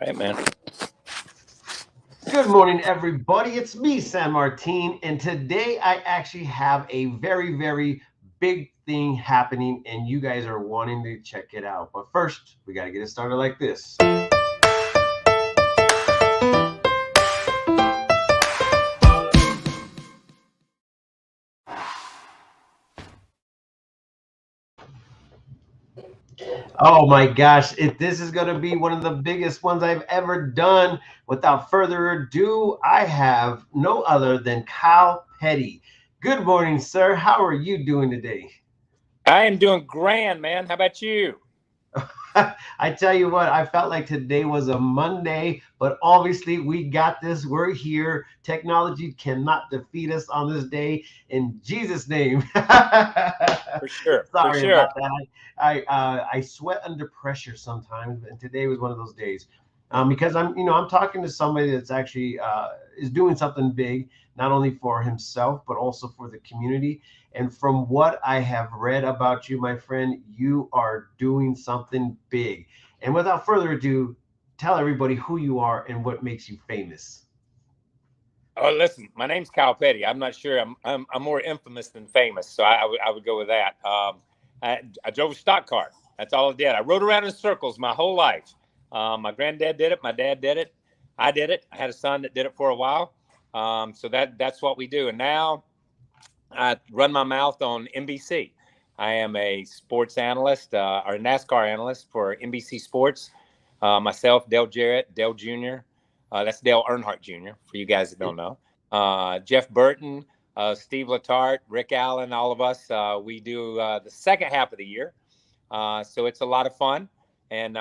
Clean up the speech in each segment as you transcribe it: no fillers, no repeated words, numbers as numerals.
Right, man. Good morning, everybody. It's me, San Martin, and today I actually have a very, very big thing happening, and you guys are wanting to check it out. But first, we got to get it started like this. Oh my gosh, this is going to be one of the biggest ones I've ever done. Without further ado, I have no other than Kyle Petty. Good morning, sir. How are you doing today? I am doing grand, man. How about you? I tell you what, I felt like today was a Monday, but obviously we got this. We're here. Technology cannot defeat us on this day in Jesus' name. For sure, for Sorry sure. about that. I sweat under pressure sometimes, and today was one of those days. Because I'm talking to somebody that's actually is doing something big, not only for himself but also for the community. And from what I have read about you, my friend, you are doing something big. And without further ado, tell everybody who you are and what makes you famous. Oh, listen, my name's Kyle Petty. I'm not sure. I'm more infamous than famous, so I would go with that. I drove a stock car. That's all I did. I rode around in circles my whole life. My granddad did it. My dad did it. I did it. I had a son that did it for a while. So that's what we do. And now I run my mouth on NBC. I am a sports analyst, or NASCAR analyst for NBC Sports. Myself, Dale Jarrett, Dale Jr. That's Dale Earnhardt Jr. for you guys that don't know. Jeff Burton, Steve Letarte, Rick Allen, all of us. We do the second half of the year, so it's a lot of fun, and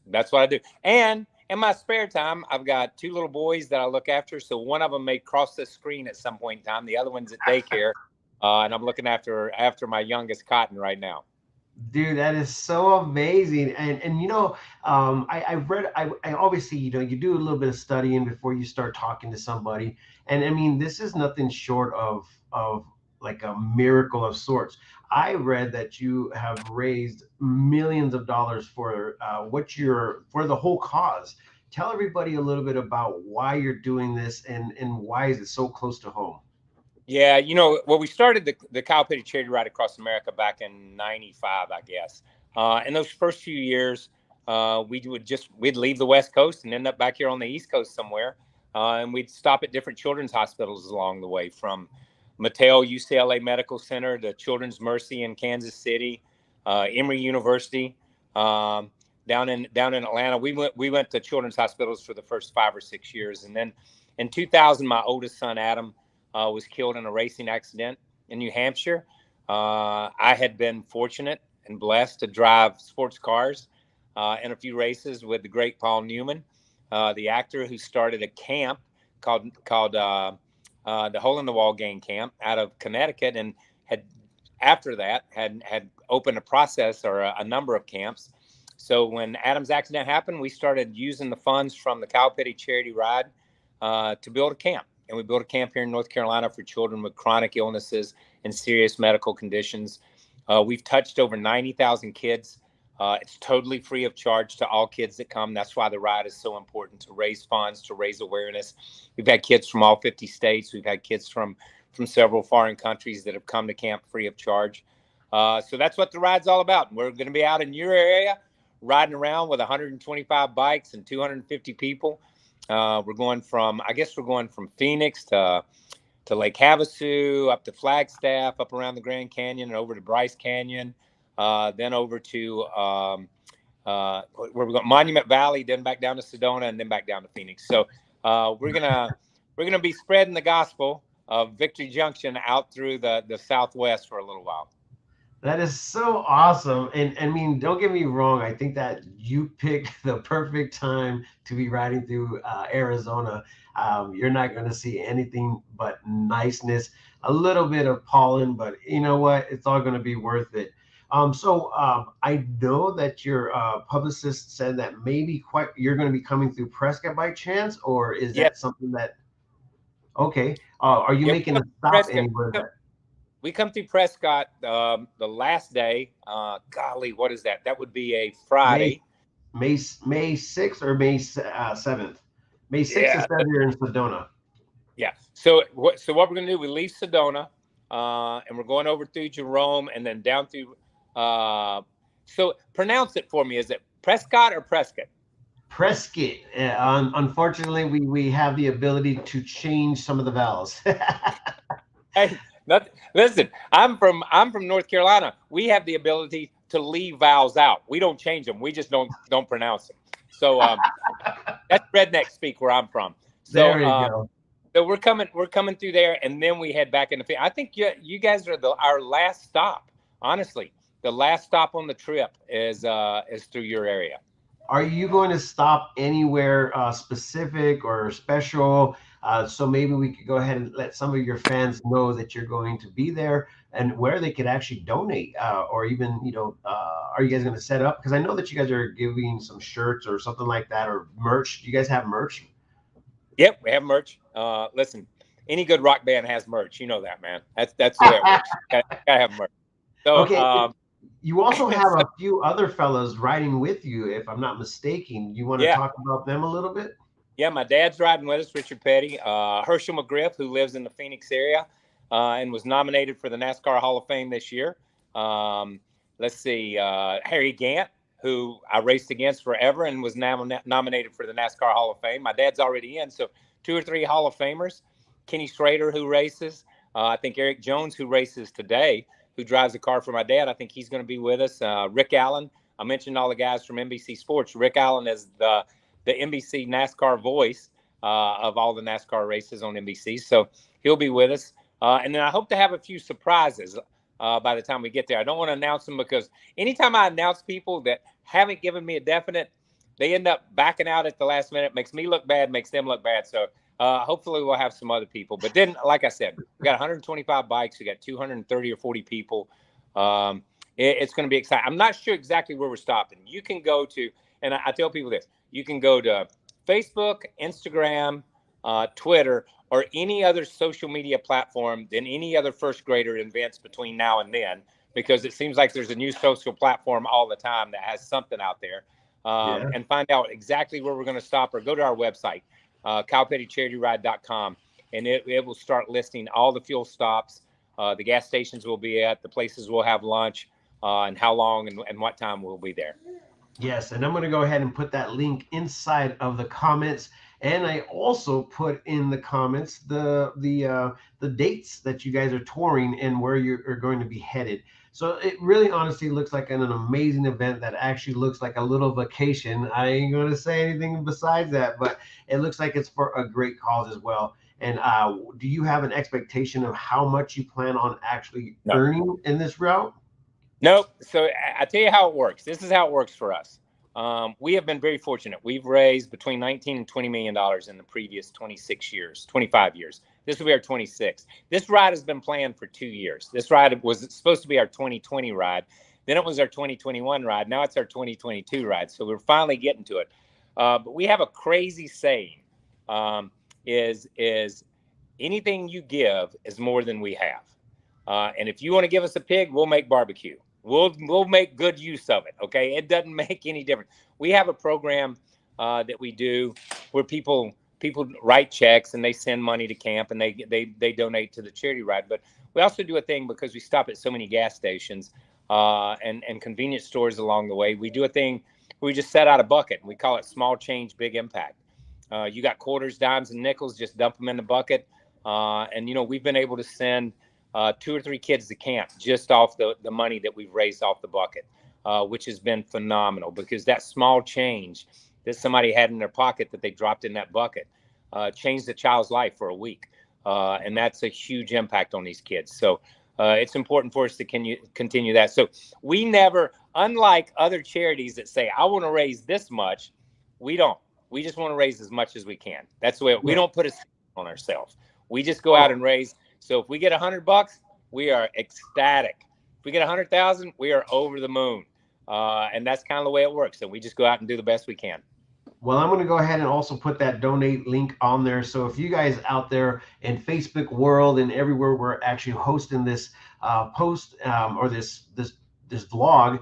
that's what I do. And in my spare time, I've got two little boys that I look after. So one of them may cross the screen at some point in time. The other one's at daycare, and I'm looking after my youngest, Cotton, right now. Dude, that is so amazing. And I read I obviously, you do a little bit of studying before you start talking to somebody. And I mean, this is nothing short of like a miracle of sorts. I read that you have raised millions of dollars for for the whole cause. Tell everybody a little bit about why you're doing this and why is it so close to home. Yeah, well, we started the Cow Pity Charity Ride Across America back in '95, I guess. In those first few years, we'd leave the West Coast and end up back here on the East Coast somewhere, and we'd stop at different children's hospitals along the way, from Mattel UCLA Medical Center to Children's Mercy in Kansas City, Emory University, down in Atlanta. We went to children's hospitals for the first 5 or 6 years, and then in 2000, my oldest son Adam was killed in a racing accident in New Hampshire. I had been fortunate and blessed to drive sports cars in a few races with the great Paul Newman, the actor who started a camp called the Hole in the Wall Gang Camp out of Connecticut, and had after that had opened a process or a number of camps. So when Adam's accident happened, we started using the funds from the Cow Pity Charity Ride to build a camp. And we built a camp here in North Carolina for children with chronic illnesses and serious medical conditions. We've touched over 90,000 kids. It's totally free of charge to all kids that come. That's why the ride is so important, to raise funds, to raise awareness. We've had kids from all 50 states. We've had kids from several foreign countries that have come to camp free of charge. So that's what the ride's all about. We're going to be out in your area riding around with 125 bikes and 250 people. We're going from Phoenix to Lake Havasu, up to Flagstaff, up around the Grand Canyon, and over to Bryce Canyon, then over to where we go, Monument Valley, then back down to Sedona, and then back down to Phoenix. So we're gonna be spreading the gospel of Victory Junction out through the Southwest for a little while. That is so awesome. And I mean, don't get me wrong. I think that you picked the perfect time to be riding through Arizona. You're not going to see anything but niceness, a little bit of pollen, but you know what? It's all going to be worth it. I know that your publicist said that maybe you're going to be coming through Prescott by chance, or is Yeah, that something that, okay. Are you yeah, making a stop Prescott. anywhere? We come through Prescott the last day. Golly, what is that? That would be a May Friday. May 6th or May 7th. May 6th is Yeah, Saturday in Sedona. yeah. So what we're gonna do? We leave Sedona, and we're going over through Jerome, and then down through. So pronounce it for me. Is it Prescott or Prescott? Prescott. Unfortunately, we have the ability to change some of the vowels. Hey, nothing. Listen, I'm from North Carolina. We have the ability to leave vowels out. We don't change them. We just don't pronounce them. So that's redneck speak where I'm from. So There you go. so we're coming through there, and then we head back into. I think you guys are our last stop. Honestly, the last stop on the trip is through your area. Are you going to stop anywhere specific or special? So maybe we could go ahead and let some of your fans know that you're going to be there and where they could actually donate, or even, are you guys going to set up? Because I know that you guys are giving some shirts or something like that, or merch. Do you guys have merch? Yep, we have merch. Listen, any good rock band has merch. You know that, man. That's the way it works. Gotta have merch. So Okay. You also have so a few other fellows riding with you, if I'm not mistaken. You want to yeah, talk about them a little bit? yeah. My dad's riding with us, Richard Petty, Herschel McGriff, who lives in the Phoenix area, and was nominated for the NASCAR Hall of Fame this year. Um, let's see, Harry Gant, who I raced against forever and was nominated for the NASCAR Hall of Fame. My dad's already in, so 2 or 3 Hall of Famers. Kenny Schrader, who races. I think Eric Jones, who races today, who drives a car for my dad. I think he's going to be with us. Rick Allen. I mentioned all the guys from NBC Sports. Rick Allen is the NBC NASCAR voice of all the NASCAR races on NBC. So he'll be with us. And then I hope to have a few surprises by the time we get there. I don't want to announce them because anytime I announce people that haven't given me a definite, they end up backing out at the last minute. Makes me look bad, makes them look bad. So hopefully we'll have some other people. But then, like I said, we got 125 bikes. We got 230 or 40 people. It's going to be exciting. I'm not sure exactly where we're stopping. You can go to, and I tell people this, you can go to Facebook, Instagram, Twitter, or any other social media platform than any other first grader invents between now and then, because it seems like there's a new social platform all the time that has something out there. Yeah. And find out exactly where we're going to stop, or go to our website, cowpettycharityride.com, and it will start listing all the fuel stops, the gas stations we'll be at, the places we'll have lunch, and how long and what time we'll be there. Yes, and I'm going to go ahead and put that link inside of the comments, and I also put in the comments the dates that you guys are touring and where you are going to be headed. So it really honestly looks like an amazing event that actually looks like a little vacation. I ain't going to say anything besides that, but it looks like it's for a great cause as well. And do you have an expectation of how much you plan on actually No. earning in this route? Nope. So I tell you how it works. This is how it works for us. We have been very fortunate. We've raised between 19 and $20 million in the previous 26 years, 25 years. This will be our 26th. This ride has been planned for 2 years. This ride was supposed to be our 2020 ride. Then it was our 2021 ride. Now it's our 2022 ride. So we're finally getting to it. But we have a crazy saying, is anything you give is more than we have. And if you want to give us a pig, we'll make barbecue. We'll make good use of it. Okay, it doesn't make any difference. We have a program that we do where people write checks and they send money to camp, and they donate to the charity ride. But we also do a thing, because we stop at so many gas stations and convenience stores along the way. We do a thing where we just set out a bucket, and we call it Small Change, Big Impact. You got quarters, dimes, and nickels, just dump them in the bucket. And we've been able to send 2 or 3 kids to camp just off the money that we've raised off the bucket, which has been phenomenal, because that small change that somebody had in their pocket that they dropped in that bucket changed the child's life for a week. And that's a huge impact on these kids. So it's important for us to continue that. So we never, unlike other charities that say, I want to raise this much, we don't. We just want to raise as much as we can. That's the way we don't put a on ourselves. We just go out and raise. So if we get $100, we are ecstatic. If we get 100,000, we are over the moon. And that's kind of the way it works. So we just go out and do the best we can. Well, I'm going to go ahead and also put that donate link on there. So if you guys out there in Facebook world and everywhere we're actually hosting this post or this this vlog,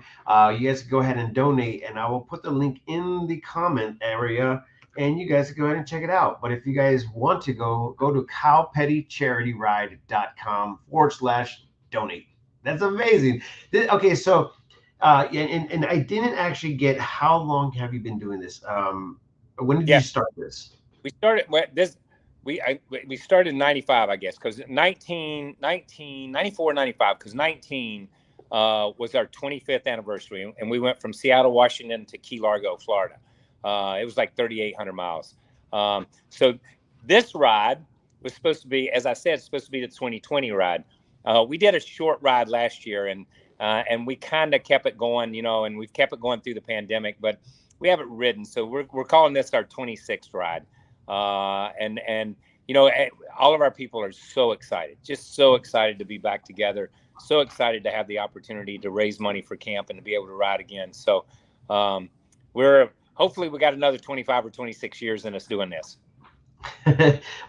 you guys can go ahead and donate, and I will put the link in the comment area, and you guys can go ahead and check it out. But if you guys want to go to cowpettycharityride.com/donate. That's amazing. Okay, so and I didn't actually get, how long have you been doing this? When did you Yeah, start this? we started this. We started in 95, I guess, because 94, 95, because 19 was our 25th anniversary, and we went from Seattle, Washington to Key Largo, Florida. It was like 3,800 miles. So this ride was supposed to be, as I said, it's supposed to be the 2020 ride. We did a short ride last year, and we kind of kept it going, and we've kept it going through the pandemic, but we haven't ridden. So we're calling this our 26th ride. And all of our people are so excited, just so excited to be back together, so excited to have the opportunity to raise money for camp and to be able to ride again. So hopefully we got another 25 or 26 years in us doing this.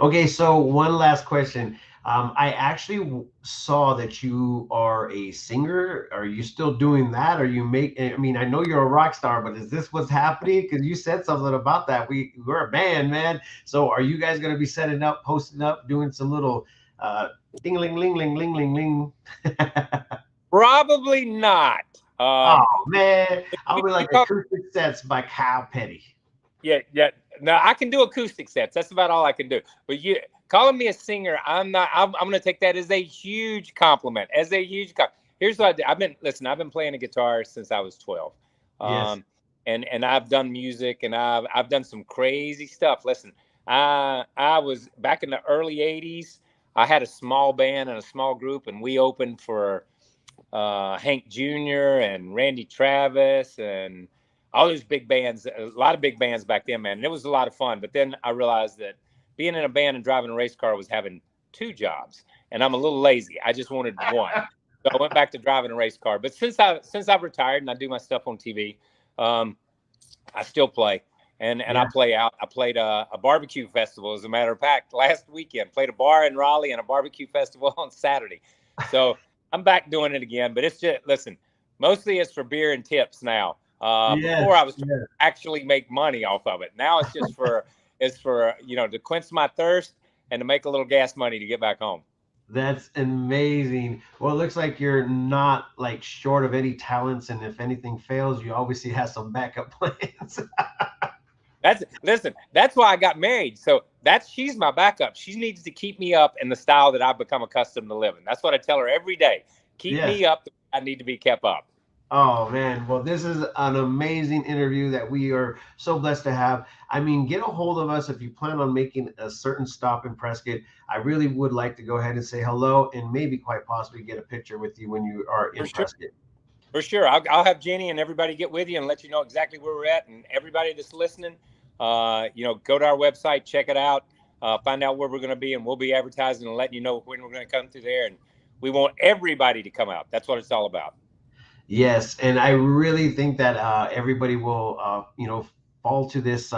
Okay, so one last question. I actually saw that you are a singer. Are you still doing that? I mean, I know you're a rock star, but is this what's happening? Because you said something about that. We're a band, man. So are you guys going to be setting up, posting up, doing some little ding ling ling ling ling ling ling? Probably not. Oh man, I'll be like acoustic sets by Kyle Petty. Yeah. No, I can do acoustic sets. That's about all I can do. But you calling me a singer, I'm not. I'm going to take that as a huge compliment. Here's what I do. I've been playing a guitar since I was 12. Yes. And I've done music, and I've done some crazy stuff. Listen, I was back in the early 80s. I had a small band and a small group, and we opened for Hank Jr. and Randy Travis and all those big bands, a lot of big bands back then, man. And it was a lot of fun. But then I realized that being in a band and driving a race car was having two jobs, and I'm a little lazy. I just wanted one. So I went back to driving a race car. But since I've retired and I do my stuff on TV, I still play. And I play out. I played a barbecue festival, as a matter of fact, last weekend. Played a bar in Raleigh and a barbecue festival on Saturday. So I'm back doing it again. But it's just, listen, mostly it's for beer and tips now. Before I was trying to actually make money off of it. Now it's just for to quench my thirst and to make a little gas money to get back home. That's amazing. Well, it looks like you're not like short of any talents, and if anything fails, you obviously have some backup plans. That's why I got married. So she's my backup. She needs to keep me up in the style that I've become accustomed to living. That's what I tell her every day. Keep me up. I need to be kept up. Oh man, well, this is an amazing interview that we are so blessed to have. I mean, get a hold of us if you plan on making a certain stop in Prescott. I really would like to go ahead and say hello and maybe quite possibly get a picture with you when you are in Prescott. For sure. I'll have Jenny and everybody get with you and let you know exactly where we're at. And everybody that's listening, go to our website, check it out, find out where we're going to be, and we'll be advertising and letting you know when we're going to come through there. And we want everybody to come out. That's what it's all about. Yes, and I really think that everybody will, fall to this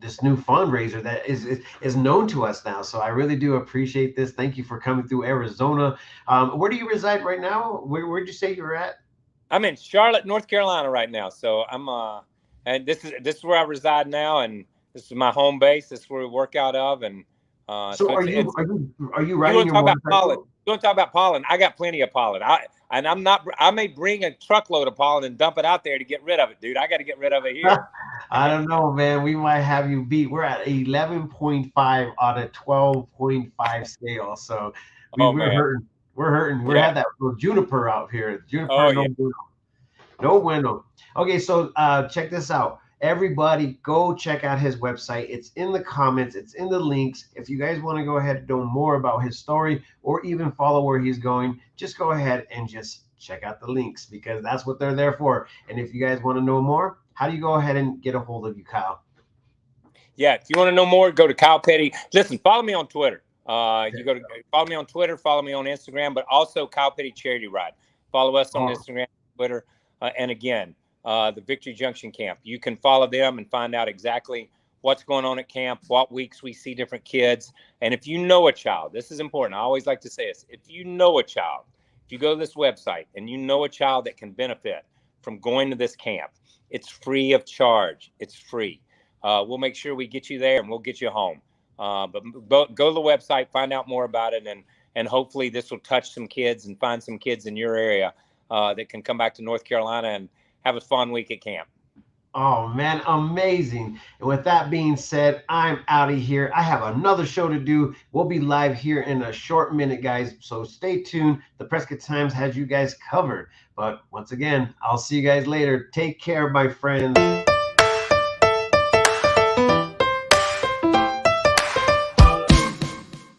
this new fundraiser that is known to us now. So I really do appreciate this. Thank you for coming through Arizona. Where do you reside right now? Where'd you say you're at? I'm in Charlotte, North Carolina right now. So I'm and this is where I reside now, and this is my home base. This is where we work out of. And so are you riding your motorcycle? You want to talk about pollen? I got plenty of pollen. I may bring a truckload of pollen and dump it out there to get rid of it, dude. I got to get rid of it here. I don't know, man. We might have you beat. We're at 11.5 on a 12.5 scale. So we're hurting. We're hurting. We had that little juniper out here. No bueno. Okay, so check this out. Everybody go check out his website. It's in the comments. It's in the links. If you guys want to go ahead and know more about his story or even follow where he's going, just go ahead and just check out the links because that's what they're there for. And if you guys want to know more, how do you go ahead and get a hold of you, Kyle? Yeah, if you want to know more, go to Kyle Petty. Listen, follow me on Twitter. You go to follow me on Twitter, follow me on Instagram, but also Kyle Petty Charity Ride. Follow us on Instagram, Twitter, and again, the Victory Junction camp. You can follow them and find out exactly what's going on at camp, what weeks we see different kids. And if you know a child, this is important. I always like to say this. If you know a child if you go to this website and you know a child that can benefit from going to this camp, it's free of charge. It's free. We'll make sure we get you there and we'll get you home. But go to the website, find out more about it, and hopefully this will touch some kids and find some kids in your area that can come back to North Carolina and have a fun week at camp. Oh man, amazing. And with that being said, I'm out of here. I have another show to do. We'll be live here in a short minute, guys. So stay tuned. The Prescott Times has you guys covered. But once again, I'll see you guys later. Take care, my friends.